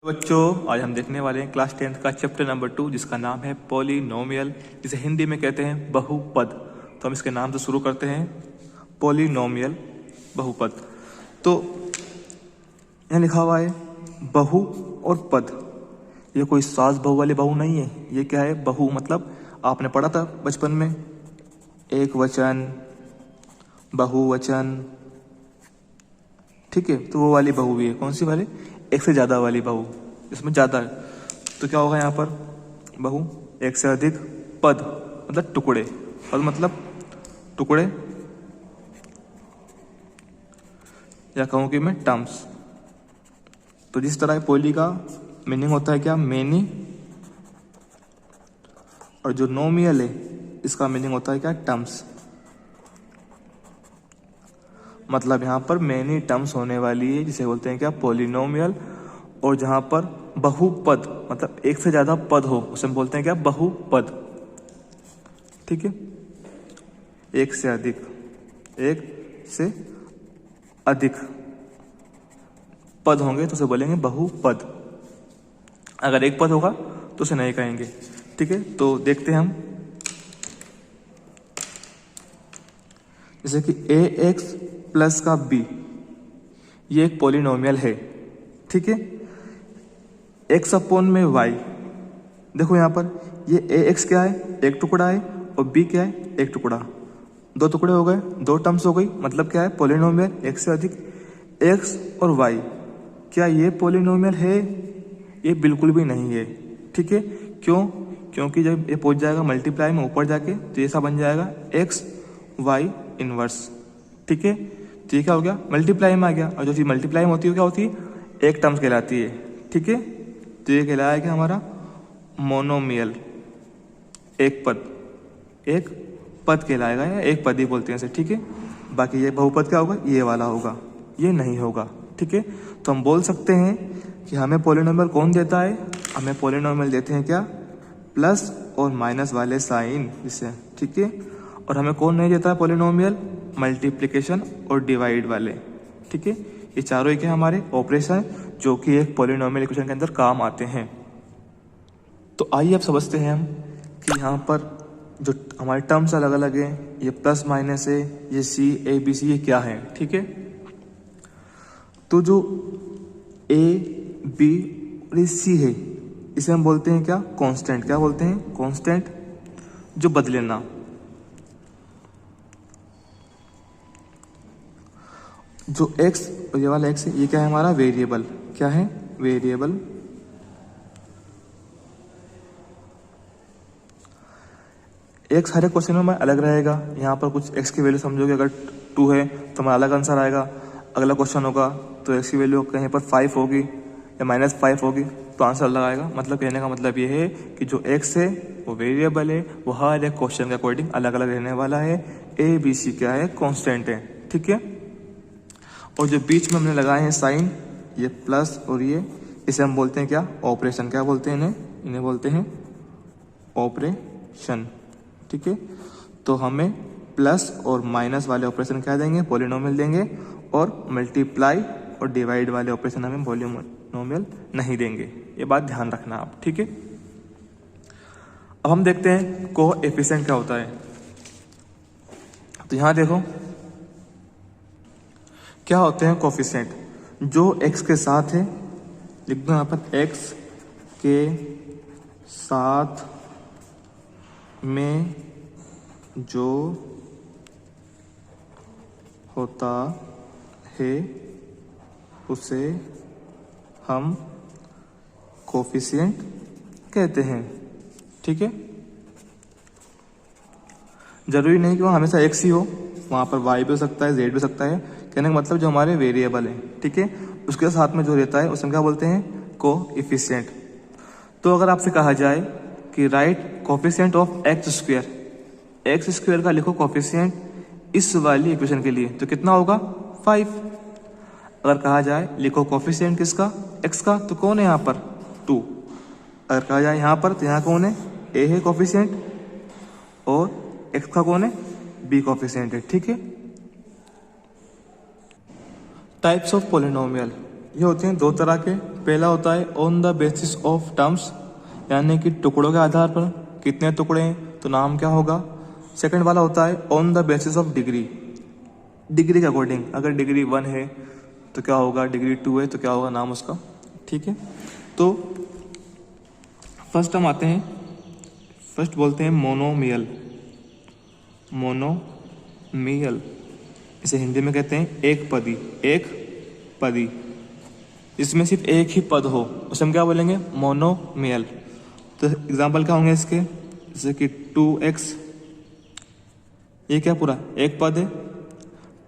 बच्चों, आज हम देखने वाले हैं क्लास 10th का चैप्टर नंबर 2 जिसका नाम है पॉलिनोमियल, जिसे हिंदी में कहते हैं बहुपद। तो हम इसके नाम से शुरू करते हैं, पॉलिनोमियल बहुपद। तो यहाँ लिखा हुआ है बहु और पद। ये कोई सास बहू वाले बहु नहीं है। ये क्या है? बहु मतलब आपने पढ़ा था बचपन में, एक वचन, बहुवचन, ठीक है। तो वो वाली बहु भी है। कौन सी वाली? एक से ज्यादा वाली बहु, इसमें ज्यादा है। तो क्या होगा यहाँ पर? बहु, एक से अधिक, पद मतलब टुकड़े, पद मतलब टुकड़े, या कहूँ कि मैं टर्म्स। तो जिस तरह पोली का मीनिंग होता है क्या? मेनी, और जो नोमियल है इसका मीनिंग होता है क्या? टर्म्स। मतलब यहाँ पर मेनी टर्म्स होने वाली है, जिसे बोलते हैं क्या? पॉलिनोमियल। और जहाँ पर बहुपद मतलब एक से ज्यादा पद हो, उसे हम बोलते हैं क्या? बहुपद, ठीक है। एक से अधिक, एक से अधिक पद होंगे तो उसे बोलेंगे बहुपद। अगर एक पद होगा तो उसे नहीं कहेंगे, ठीक है। तो देखते हैं हम, जैसे कि ax प्लस का b, ये एक पॉलिनोमियल है, ठीक है। x अपॉन में y, देखो यहाँ पर ये ax क्या है? एक टुकड़ा है, और b क्या है? एक टुकड़ा। दो टुकड़े हो गए, दो टर्म्स हो गई, मतलब क्या है? पॉलिनोमियल, एक से अधिक। x और y, क्या ये पॉलिनोमियल है? ये बिल्कुल भी नहीं है, ठीक है। क्यों? क्योंकि जब ये पहुंच जाएगा मल्टीप्लाई में ऊपर जाके तो ऐसा बन जाएगा x y इनवर्स, ठीक है। तो ये क्या हो गया? मल्टीप्लाई में आ गया, और जो चीज मल्टीप्लाई में होती है क्या होती है? एक टर्म्स कहलाती है, ठीक है। तो ये कहलाया क्या हमारा? मोनोमियल, एक पद, एक पद कहलाएगा, या एक पद ही बोलते हैं इसे, ठीक है। बाकी ये बहुपद क्या होगा? ये वाला होगा, ये नहीं होगा, ठीक है। तो हम बोल सकते हैं कि हमें पॉलिनोमियल कौन देता है? हमें पॉलिनोमियल देते हैं क्या? प्लस और माइनस वाले साइन, जिससे, ठीक है। और हमें कौन नहीं देता है पॉलिनोमियल? मल्टीप्लिकेशन और डिवाइड वाले, ठीक है। ये चारों एक है हमारे ऑपरेशन, जो कि एक पॉलिनोमियल इक्वेशन के अंदर काम आते हैं। तो आइए अब समझते हैं हम कि यहाँ पर जो हमारे टर्म्स अलग अलग हैं, ये प्लस माइनस है, ये सी ए बी सी, ये क्या है, ठीक है। तो जो ए बी और ये सी है, इसे हम बोलते हैं क्या? कांस्टेंट। क्या बोलते हैं? कांस्टेंट, जो बदले ना। जो x और ये वाला x है, ये क्या है हमारा? वेरिएबल। क्या है? वेरिएबल। x हर एक क्वेश्चन में अलग रहेगा। यहाँ पर कुछ x की वैल्यू समझोगे, अगर 2 है तो हमारा अलग आंसर आएगा। अगला क्वेश्चन होगा तो x की वैल्यू कहीं पर 5 होगी या -5 होगी, तो आंसर अलग आएगा। मतलब कहने का मतलब ये है कि जो x है वो वेरिएबल है, वो हर एक क्वेश्चन के अकॉर्डिंग अलग अलग रहने वाला है। ए बी सी क्या है? कांस्टेंट है, ठीक है। और जो बीच में हमने लगाए हैं साइन, ये प्लस और ये, इसे हम बोलते हैं क्या? ऑपरेशन। क्या बोलते हैं इन्हें बोलते हैं ऑपरेशन, ठीक है। तो हमें प्लस और माइनस वाले ऑपरेशन क्या देंगे? पॉलिनोमियल देंगे। और मल्टीप्लाई और डिवाइड वाले ऑपरेशन हमें पॉलिनोमियल नहीं देंगे। ये बात ध्यान रखना आप, ठीक है। अब हम देखते हैं कोएफिशिएंट क्या होता है। तो यहां देखो क्या होते हैं कोएफिशिएंट। जो x के साथ है, लिख दो यहाँ पर, x के साथ में जो होता है उसे हम कोएफिशिएंट कहते हैं, ठीक है। जरूरी नहीं कि वो हमेशा x ही हो, वहां पर y भी हो सकता है, z भी हो सकता है। कहने का मतलब जो हमारे वेरिएबल है, ठीक है, उसके साथ में जो रहता है उसे हम क्या बोलते हैं? कोएफिशिएंट। तो अगर आपसे कहा जाए कि right coefficient of x square का लिखो कोएफिशिएंट इस वाली इक्वेशन के लिए, तो कितना होगा? 5। अगर कहा जाए लिखो कोएफिशिएंट किसका? x का, तो कौन है यहाँ पर? 2। अगर कहा जाए यहाँ पर, तो यहाँ कौन है? a है कोएफिशिएंट, और x का कौन है? b कोएफिशिएंट है, ठीक है। टाइप्स ऑफ पॉलिनोमियल, ये होते हैं दो तरह के, पहला होता है on the basis of terms, यानी कि टुकड़ों के आधार पर कितने टुकड़े हैं तो नाम क्या होगा। सेकंड वाला होता है on the basis of degree, degree के अकॉर्डिंग, अगर डिग्री 1 है तो क्या होगा, डिग्री 2 है तो क्या होगा नाम उसका। ठीक है, तो फर्स्ट हम आते हैं, फर्स्ट बोलते हैं मोनोमियल। मोनोमियल इसे हिंदी में कहते हैं एक पदी, एक पदी, इसमें सिर्फ एक ही पद हो उसे हम क्या बोलेंगे, मोनोमियल। तो एग्जाम्पल क्या होंगे इसके, जैसे कि 2x, ये क्या पूरा एक पद है,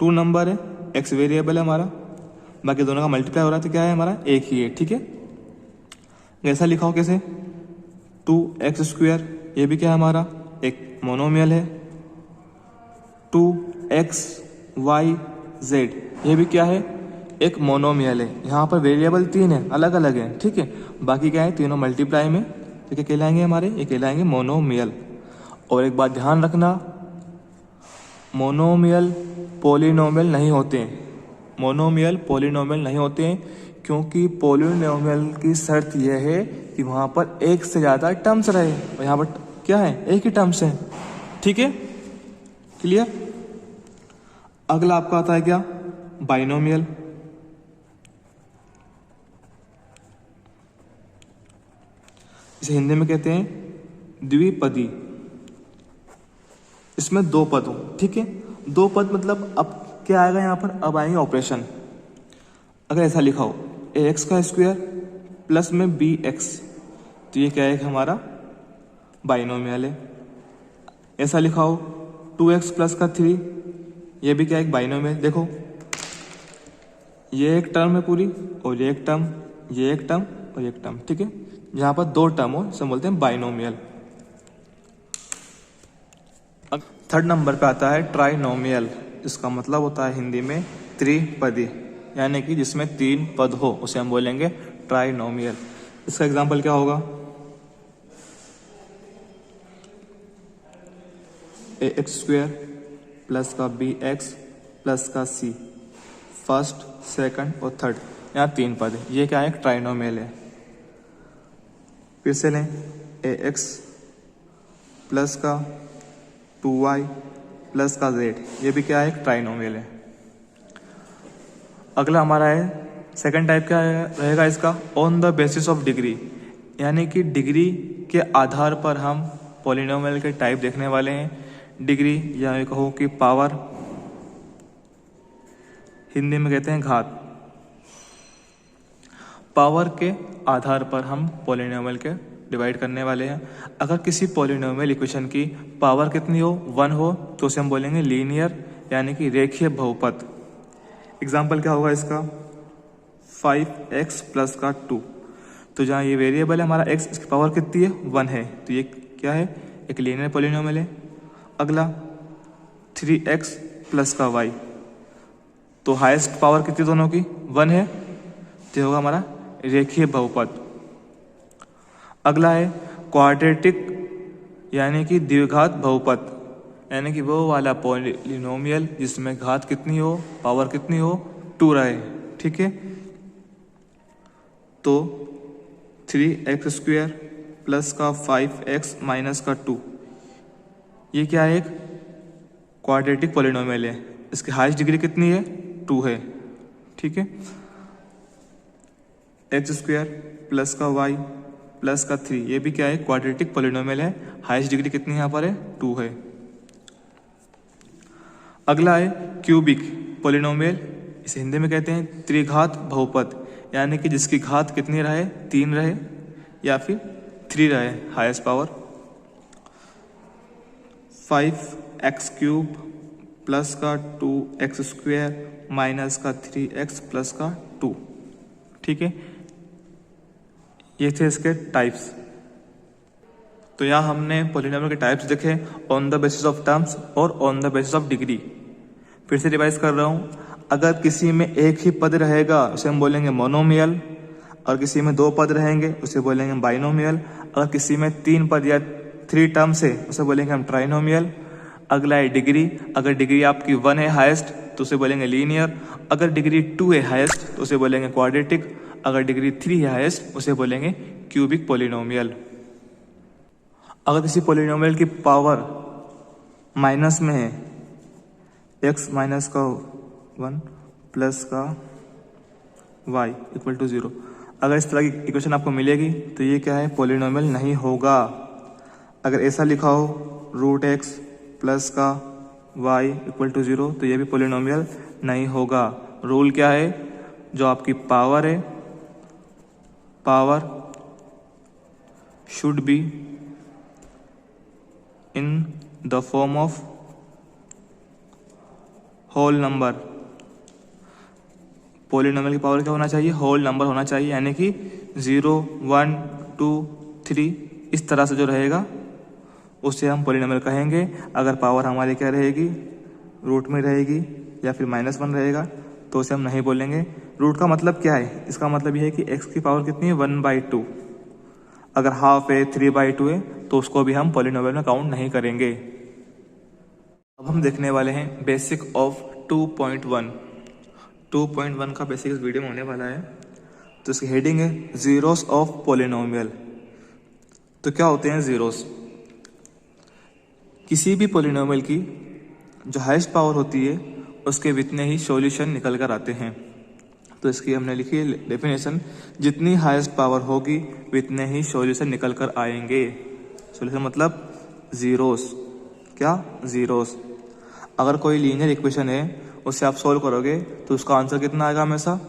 2 नंबर है, x वेरिएबल है हमारा, बाकी दोनों का मल्टीप्लाई हो रहा है तो क्या है हमारा एक ही है। ठीक है, ऐसा लिखा हो कैसे, 2x², ये भी क्या है हमारा एक मोनोमियल है। 2xyz, ये भी क्या है एक मोनोमियल है। यहाँ पर वेरिएबल 3 है, अलग अलग है। ठीक है, बाकी क्या है तीनों मल्टीप्लाई में, तो क्या कहलाएंगे हमारे, ये कहलाएंगे मोनोमियल। और एक बात ध्यान रखना, मोनोमियल पॉलिनोमियल नहीं होते हैं, मोनोमियल पॉलिनोमियल नहीं होते हैं, क्योंकि पॉलिनोमियल की शर्त यह है कि वहाँ पर एक से ज़्यादा टर्म्स रहे, और यहाँ पर क्या है एक ही टर्म्स है। ठीक है, क्लियर। अगला आपका आता है क्या, बाइनोमियल। इसे हिंदी में कहते हैं द्विपदी, इसमें 2 पद हो। ठीक है, 2 पद मतलब अब क्या आएगा यहाँ पर, अब आएंगे ऑपरेशन। अगर ऐसा लिखा हो ax² प्लस में bx, तो ये क्या है हमारा बाइनोमियल है। ऐसा लिखा हो 2x प्लस का 3, ये भी क्या है एक बाइनोमियल। देखो ये एक टर्म है पूरी, और ये एक टर्म, ये एक टर्म और एक टर्म। ठीक है, जहां पर 2 टर्म हो इसे बोलते हैं बाइनोमियल। अब थर्ड नंबर पे आता है ट्राइनोमियल, इसका मतलब होता है हिंदी में त्रिपदी, यानी कि जिसमें 3 पद हो उसे हम बोलेंगे ट्राइनोमियल। इसका एग्जांपल क्या होगा, ax² प्लस का bx प्लस का c, फर्स्ट सेकंड और थर्ड, यहाँ 3 पद है, ये क्या है एक ट्राइनोमियल है। फिर से लें ax प्लस का 2y प्लस का z, ये भी क्या है एक ट्राइनोमियल है। अगला हमारा है सेकंड टाइप, क्या रहेगा इसका, on the basis of degree, यानी कि डिग्री के आधार पर हम पॉलिनोमियल के टाइप देखने वाले हैं। डिग्री या ये कहो कि पावर, हिंदी में कहते हैं घात, पावर के आधार पर हम पॉलिनोमियल के डिवाइड करने वाले हैं। अगर किसी पॉलिनोमियल इक्वेशन की पावर कितनी हो, 1 हो, तो उसे हम बोलेंगे लीनियर, यानी कि रेखीय बहुपद। एग्जाम्पल क्या होगा इसका, 5x प्लस का 2, तो जहाँ ये वेरिएबल है हमारा x, इसकी पावर कितनी है 1 है, तो ये क्या है एक लीनियर पॉलिनोमियल है। अगला 3x प्लस का y, तो हाईएस्ट पावर कितनी दोनों की 1 है, तो होगा हमारा रेखीय बहुपद। अगला है क्वाड्रेटिक, यानी कि द्विघात बहुपद, यानी कि वो वाला पॉलिनोमियल जिसमें घात कितनी हो, पावर कितनी हो, 2 रहे। ठीक है, तो 3x² प्लस का 5x माइनस का 2, ये क्या है एक क्वाड्रेटिक पॉलिनोमियल है, इसकी हाईएस्ट डिग्री कितनी है 2 है। ठीक है, x² प्लस का y प्लस का 3, ये भी क्या है क्वाड्रेटिक पॉलिनोमियल है, हाईएस्ट डिग्री कितनी यहाँ पर है 2 है। अगला है क्यूबिक पॉलिनोमियल, इसे हिंदी में कहते हैं त्रिघात बहुपद, यानी कि जिसकी घात कितनी रहे 3 रहे या फिर 3 रहे हाईएस्ट पावर। 5x³ प्लस का 2x² माइनस का 3x प्लस का 2। ठीक है, ये थे इसके टाइप्स। तो यहाँ हमने पॉलिनोमियल के टाइप्स देखे on the basis of terms और on the basis of degree. फिर से रिवाइज कर रहा हूँ, अगर किसी में एक ही पद रहेगा उसे हम बोलेंगे मोनोमियल, और किसी में 2 पद रहेंगे उसे बोलेंगे बाइनोमियल, अगर किसी में 3 पद या 3 टर्म्स है उसे बोलेंगे हम ट्राइनोमियल। अगला है डिग्री, अगर डिग्री आपकी 1 है हाईएस्ट तो उसे बोलेंगे लीनियर, अगर डिग्री 2 है हाईएस्ट तो उसे बोलेंगे क्वाड्रेटिक, अगर डिग्री 3 है हाईएस्ट, उसे बोलेंगे क्यूबिक पॉलिनोमियल। अगर किसी पॉलिनोमियल की पावर माइनस में है, x माइनस का 1 प्लस का y इक्वल टू 0, अगर इस तरह की इक्वेशन आपको मिलेगी तो ये क्या है, पॉलिनोमियल नहीं होगा। अगर ऐसा लिखा हो रूट x प्लस का y इक्वल टू 0, तो ये भी पॉलिनोमियल नहीं होगा। रूल क्या है, जो आपकी पावर है, power should be in the form of whole number. Polynomial की पावर क्या होना चाहिए, होल नंबर होना चाहिए, यानी कि 0, 1, 2, 3 इस तरह से जो रहेगा उसे हम पॉलिनोमियल कहेंगे। अगर पावर हमारी क्या रहेगी, रूट में रहेगी या फिर -1 रहेगा तो उसे हम नहीं बोलेंगे। रूट का मतलब क्या है, इसका मतलब यह है कि x की पावर कितनी है, 1/2। अगर हाफ है, 3/2 है तो उसको भी हम पॉलिनोमियल में काउंट नहीं करेंगे। अब हम देखने वाले हैं बेसिक ऑफ 2.1। 2.1 का बेसिक इस वीडियो में होने वाला है। तो इसकी हेडिंग है जीरोस ऑफ पॉलिनोमियल। तो क्या होते हैं जीरोस, किसी भी पॉलिनोमियल की जो हाईएस्ट पावर होती है उसके जितने ही सॉल्यूशन निकल कर आते हैं। तो इसकी हमने लिखी है डेफिनेशन, जितनी हाईएस्ट पावर होगी उतने ही सॉल्यूशन निकल कर आएंगे। सॉल्यूशन मतलब जीरोस, क्या, जीरोस। अगर कोई लीनियर इक्वेशन है उसे आप सोल्व करोगे तो उसका आंसर कितना आएगा, हमेशा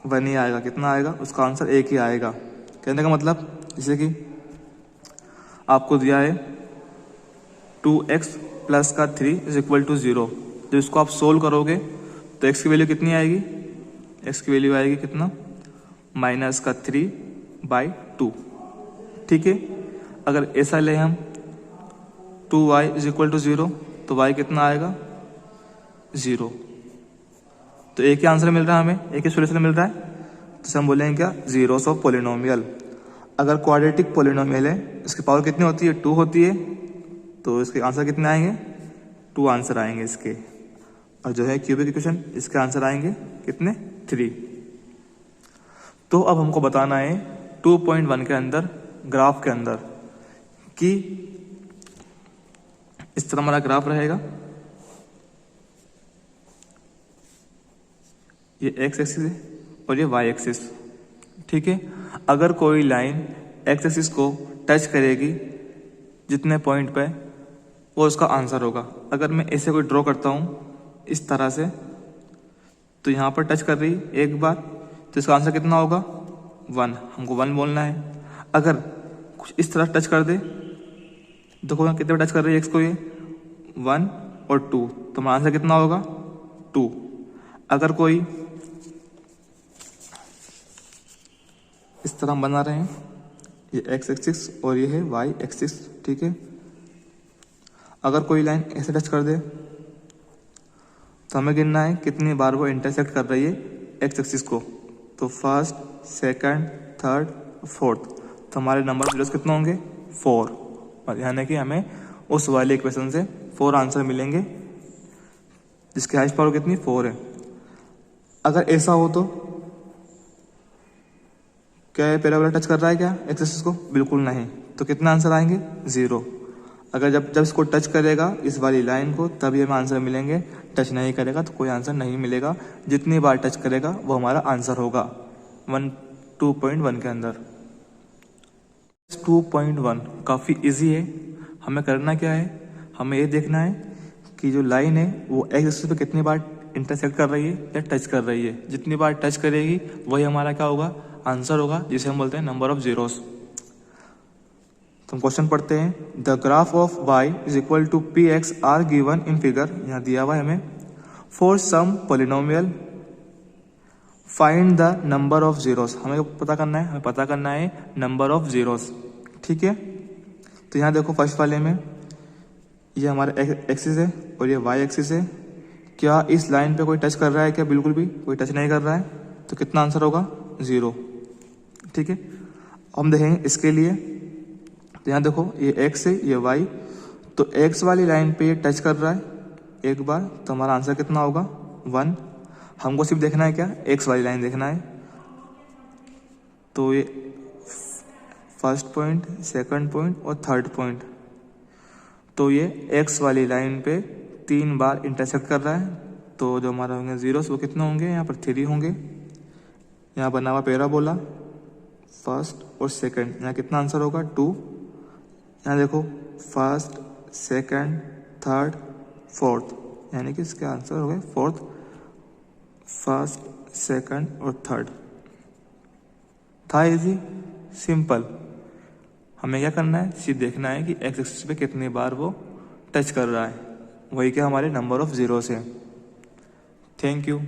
1 ही आएगा। कितना आएगा, उसका आंसर 1 ही आएगा। कहने का मतलब, जैसे कि आपको दिया है 2x प्लस का 3 इज इक्वल टू 0, तो इसको आप सोल्व करोगे तो x की वैल्यू कितनी आएगी, x की वैल्यू आएगी कितना, -3/2। ठीक है। अगर ऐसा ले हम 2y इज इक्वल टू 0, तो y कितना आएगा, 0। तो एक ही आंसर मिल रहा है हमें, एक ही सोल्यूशन मिल रहा है, तो हम बोलेंगे क्या, जीरोस ऑफ पॉलिनोमियल। अगर क्वाड्रेटिक पॉलिनोमियल है, इसकी पावर कितनी होती है, 2 होती है, तो इसके आंसर कितने आएंगे, 2 आंसर आएंगे इसके। और जो है क्यूबिक इक्वेशन, इसके आंसर आएंगे कितने, 3। तो अब हमको बताना है 2.1 के अंदर, ग्राफ के अंदर, कि इस तरह हमारा ग्राफ रहेगा। ये x एक्सिस है और ये y एक्सिस। ठीक है। अगर कोई लाइन x एक्सिस को टच करेगी जितने पॉइंट पे, वो उसका आंसर होगा। अगर मैं ऐसे कोई ड्रॉ करता हूँ इस तरह से, तो यहाँ पर टच कर रही एक बार, तो इसका आंसर कितना होगा, 1। हमको 1 बोलना है। अगर कुछ इस तरह टच कर दे, देखो यहाँ कितने टच कर रही है x को, ये 1 और 2, तो हमारा आंसर कितना होगा, 2। अगर कोई इस तरह हम बना रहे हैं, ये x एक्सिस और ये है y एक्सिस। ठीक है। अगर कोई लाइन ऐसे टच कर दे तो हमें गिनना है कितनी बार वो इंटरसेक्ट कर रही है x एक्सिस को। तो फर्स्ट, सेकंड, थर्ड, फोर्थ, तो हमारे नंबर जीरोस कितने होंगे, 4। और यानी कि हमें उस वाले इक्वेशन से 4 आंसर मिलेंगे जिसकी हाईएस्ट पावर कितनी, 4 है। अगर ऐसा हो तो क्या ये पहला वाला टच कर रहा है क्या x एक्सिस को, बिल्कुल नहीं, तो कितने आंसर आएंगे, 0। अगर जब इसको टच करेगा इस वाली लाइन को, तभी हमें आंसर मिलेंगे। टच नहीं करेगा तो कोई आंसर नहीं मिलेगा। जितनी बार टच करेगा वो हमारा आंसर होगा 2.1 के अंदर। 2.1 काफ़ी इजी है। हमें करना क्या है, हमें ये देखना है कि जो लाइन है वो x एक्सिस पे कितनी बार इंटरसेक्ट कर रही है या टच कर रही है। जितनी बार टच करेगी वही हमारा क्या होगा, आंसर होगा, जिसे हम बोलते हैं नंबर ऑफ जीरोस। तो हम क्वेश्चन पढ़ते हैं, the graph of y is equal to px are given in figure, यहाँ दिया हुआ है हमें, for some polynomial find the number of zeros. हमें पता करना है, नंबर ऑफ जीरोस। ठीक है। तो यहाँ देखो फर्स्ट वाले में ये हमारा एक्सिस है और ये y एक्सिस है। क्या इस लाइन पे कोई टच कर रहा है क्या, बिल्कुल भी कोई टच नहीं कर रहा है, तो कितना आंसर होगा, 0। ठीक है। हम देखेंगे इसके लिए, तो यहाँ देखो ये x है, ये y, तो x वाली लाइन पे ये टच कर रहा है एक बार, तो हमारा आंसर कितना होगा, 1। हमको सिर्फ देखना है क्या, x वाली लाइन देखना है। तो ये फर्स्ट पॉइंट, सेकंड पॉइंट और थर्ड पॉइंट, तो ये एक्स वाली लाइन पे 3 बार इंटरसेक्ट कर रहा है। तो जो हमारा होंगे जीरोस वो कितने होंगे, यहाँ पर 3 होंगे। यहाँ बना हुआ पैराबोला फर्स्ट और सेकंड, यहाँ कितना आंसर होगा 2। यहाँ देखो फर्स्ट, सेकंड, थर्ड, फोर्थ, यानी कि इसके आंसर हो गए फोर्थ, फर्स्ट, सेकंड और थर्ड। था इजी, सिंपल। हमें क्या करना है, सिर्फ देखना है कि एक्स एक्सिस पे कितनी बार वो टच कर रहा है, वही क्या हमारे नंबर ऑफ जीरोस है। Thank you.